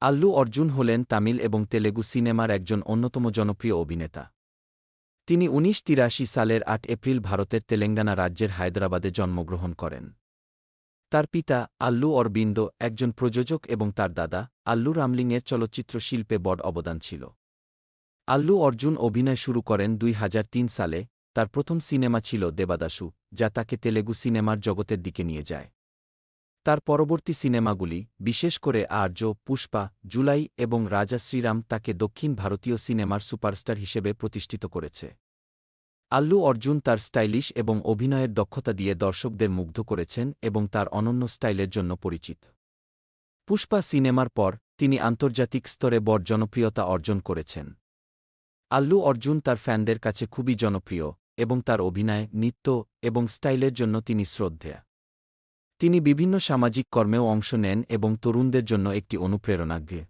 আল্লু অর্জুন হলেন তামিল এবং তেলেগু সিনেমার একজন অন্যতম জনপ্রিয় অভিনেতা। তিনি ১৯৮৩ সালের ৮ এপ্রিল ভারতের তেলেঙ্গানা রাজ্যের হায়দরাবাদে জন্মগ্রহণ করেন। তার পিতা, আল্লু অরবিন্দ, একজন প্রযোজক এবং তার দাদা, আল্লু রামলিংয়ের চলচ্চিত্র শিল্পে বড় অবদান ছিল। আল্লু অর্জুন অভিনয় শুরু করেন ২০০৩ সালে। তার প্রথম সিনেমা ছিল দেবাদাসু, যা তাকে তেলেগু সিনেমার জগতের দিকে নিয়ে যায়। তার পরবর্তী সিনেমাগুলি, বিশেষ করে আর্য, পুষ্পা, জুলাই এবং রাজা শ্রীরাম তাকে দক্ষিণ ভারতীয় সিনেমার সুপারস্টার হিসেবে প্রতিষ্ঠিত করেছে। আল্লু অর্জুন তার স্টাইলিশ এবং অভিনয়ের দক্ষতা দিয়ে দর্শকদের মুগ্ধ করেছেন এবং তার অনন্য স্টাইলের জন্য পরিচিত। পুষ্পা সিনেমার পর তিনি আন্তর্জাতিক স্তরে বড় জনপ্রিয়তা অর্জন করেছেন। আল্লু অর্জুন তার ফ্যানদের কাছে খুবই জনপ্রিয় এবং তার অভিনয়, নৃত্য এবং স্টাইলের জন্য তিনি শ্রদ্ধেয়। তিনি বিভিন্ন সামাজিক কর্মেও অংশ নেন এবং তরুণদের জন্য একটি অনুপ্রেরণাজ্ঞে।